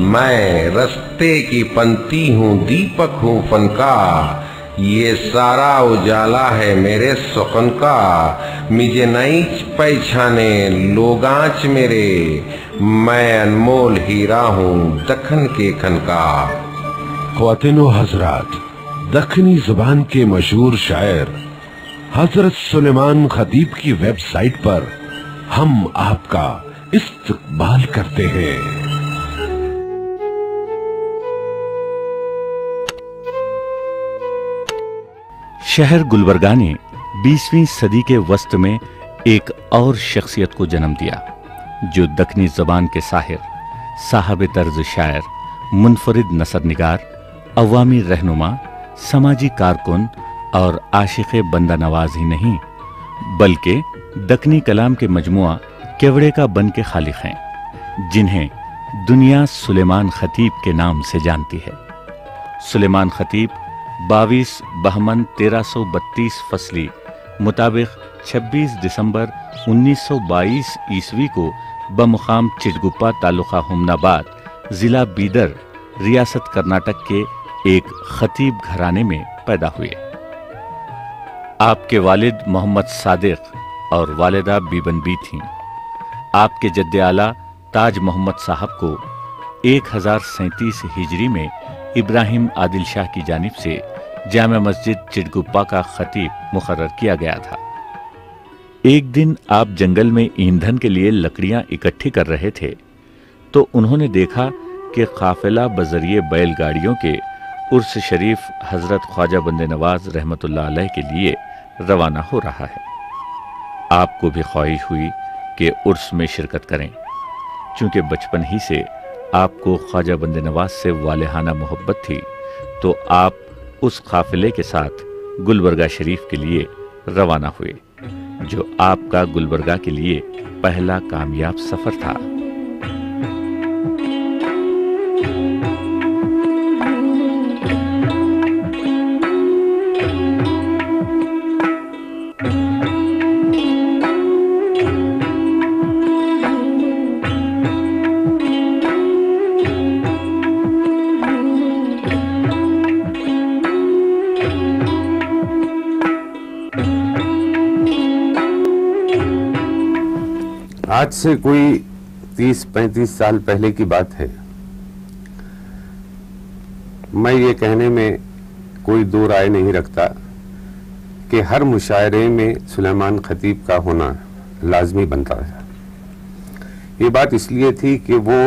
मैं रस्ते की पंक्ति हूँ, दीपक हूँ फनका, ये सारा उजाला है मेरे सुखन का। मुझे नहीं पहचाने लोग आँच मेरे, मैं अनमोल हीरा हूँ दखन के खन का। ख्वातीनो हजरात, दखनी जुबान के मशहूर शायर हजरत सुलेमान खतीब की वेबसाइट पर हम आपका इस्तकबाल करते हैं। शहर गुलबर्गा ने 20वीं सदी के वस्त में एक और शख्सियत को जन्म दिया, जो दखनी ज़बान के साहिर, साहब तर्ज शायर, मुनफरिद नसर निगार, अवामी रहनुमा, समाजी कारकुन और आशिक़े बंदा नवाज ही नहीं, बल्कि दखनी कलाम के मजमुआ केवड़े का बन के खालिक हैं, जिन्हें दुनिया सुलेमान खतीब के नाम से जानती है। सुलेमान खतीब 22 बहमन 1332 फसली मुताबिक 26 दिसंबर 1922 ईस्वी को बमुकाम चिटगुप्पा तालुका हुमनाबाद, जिला बीदर, रियासत कर्नाटक के एक खतीब घराने में पैदा हुए। आपके वालिद मोहम्मद सादिक और वालिदा बीबन बी थीं। आपके जद्दे आला ताज मोहम्मद साहब को 1037 हिजरी में इब्राहिम आदिल शाह की जानिब से जामा मस्जिद चिटगुप्पा का खतीब मुकर्रर किया गया था। एक दिन आप जंगल में ईंधन के लिए लकड़ियां इकट्ठी कर रहे थे तो उन्होंने देखा कि काफिला बजरिए बैलगाड़ियों के उर्स शरीफ हजरत ख्वाजा बंदे नवाज रहमतुल्लाह अलैह के लिए रवाना हो रहा है। आपको भी ख्वाहिश हुई कि उर्स में शिरकत करें। चूंकि बचपन ही से आपको ख्वाजा बंदे नवाज से वालेहाना मोहब्बत थी, तो आप उस काफिले के साथ गुलबर्गा शरीफ के लिए रवाना हुए, जो आपका गुलबर्गा के लिए पहला कामयाब सफर था। आज से कोई 30-35 साल पहले की बात है। मैं ये कहने में कोई दो राय नहीं रखता कि हर मुशायरे में सुलेमान खतीब का होना लाजमी बनता है। ये बात इसलिए थी कि वो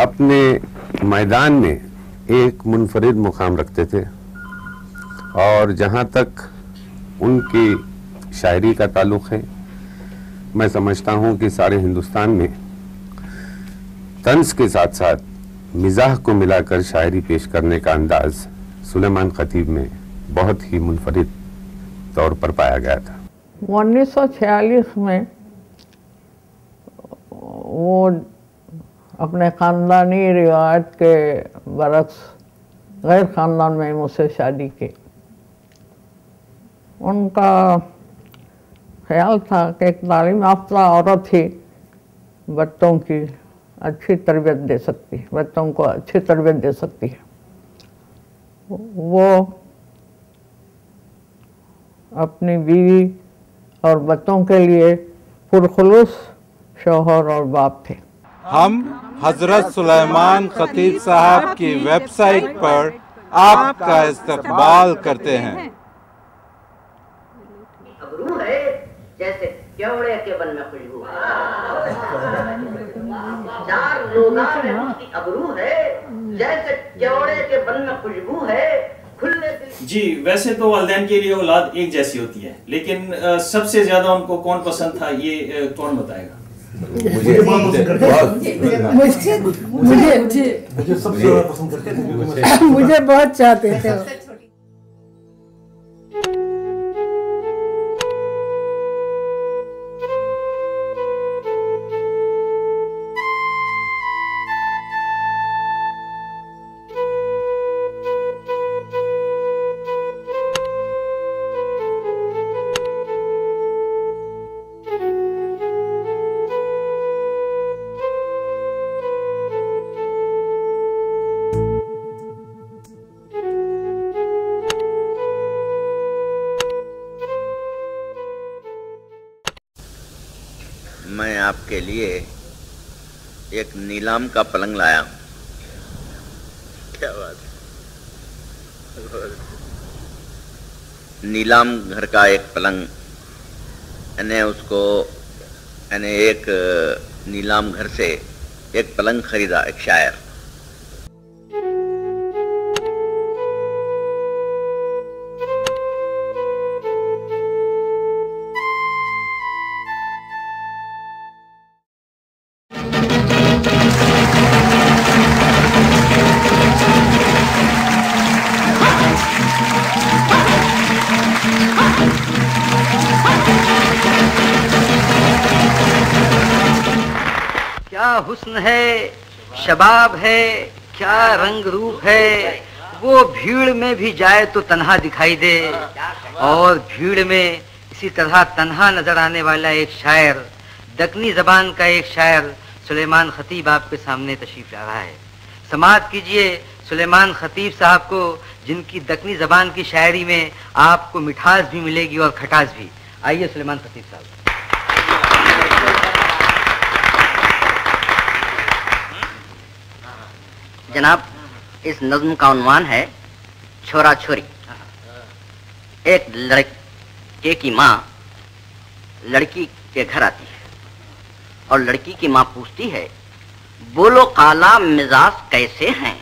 अपने मैदान में एक मुनफरिद मुकाम रखते थे और जहाँ तक उनकी शायरी का ताल्लुक़ है, मैं समझता हूँ कि सारे हिंदुस्तान में तंज के साथ साथ मिजाह को मिलाकर शायरी पेश करने का अंदाज सुलेमान खतीब में बहुत ही मुनफरिद तौर पर पाया गया था। 1946 में वो अपने ख़ानदानी रिवायत के बरक्स गैर ख़ानदान में मुझसे शादी की। उनका ख्याल था कि एक तालीम याफ्ता औरत ही बच्चों की अच्छी तरबियत दे सकती है, बच्चों को अच्छी तरबियत दे सकती है। वो अपनी बीवी और बच्चों के लिए पुरखुलूस शौहर और बाप थे। हम हजरत सुलेमान खतीब साहब की वेबसाइट पर आपका इस्तकबाल करते हैं। अबरू है जैसे केवड़े के बन में खुशबू है, चार लोगा में उसकी अबरू है जैसे केवड़े के बन में खुशबू है। जी, वैसे तो वालिदैन के लिए औलाद एक जैसी होती है, लेकिन सबसे ज्यादा उनको कौन पसंद था, ये कौन बताएगा? मुझे बहुत चाहते थे। मैं आपके लिए एक नीलाम का पलंग लाया हूँ। क्या बात है। नीलाम घर का एक पलंग, यानी उसको यानी एक नीलाम घर से एक पलंग खरीदा एक शायर। क्या हुस्न है, शबाब है, क्या रंग रूप है, वो भीड़ में भी जाए तो तन्हा दिखाई दे। और भीड़ में इसी तरह तन्हा नजर आने वाला एक शायर, दक्कनी जबान का एक शायर सुलेमान खतीब आपके सामने तशरीफ ला रहा है। समाअत कीजिए सुलेमान खतीब साहब को, जिनकी दक्कनी जबान की शायरी में आपको मिठास भी मिलेगी और खटास भी। आइए सुलेमान खतीब साहब। जनाब, इस नज्म का उन्वान है छोरा छोरी। एक लड़के की माँ लड़की के घर आती है और लड़की की माँ पूछती है, बोलो काला मिजाज कैसे हैं,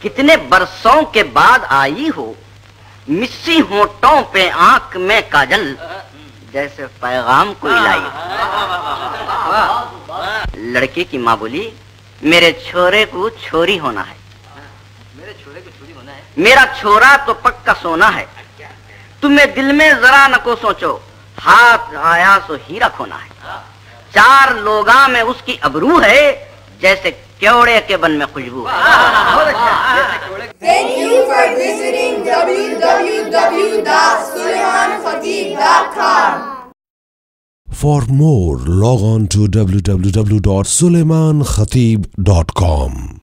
कितने बरसों के बाद आई हो, मिस्सी होठों पे आंख में काजल, जैसे पैगाम कोई लाई। लड़के की माँ बोली, मेरे छोरे को छोरी होना है। मेरे छोरे को छोरी होना है। मेरा छोरा तो पक्का सोना है, तुम्हें दिल में जरा न को सोचो, हाथ आया सो हीरा खोना है। चार लोगा में उसकी अबरू है, जैसे क्योड़े के बन में खुशबू। Thank you for visiting www.sulaimankhatib.com. For more, log on to www.sulaimankhatib.com.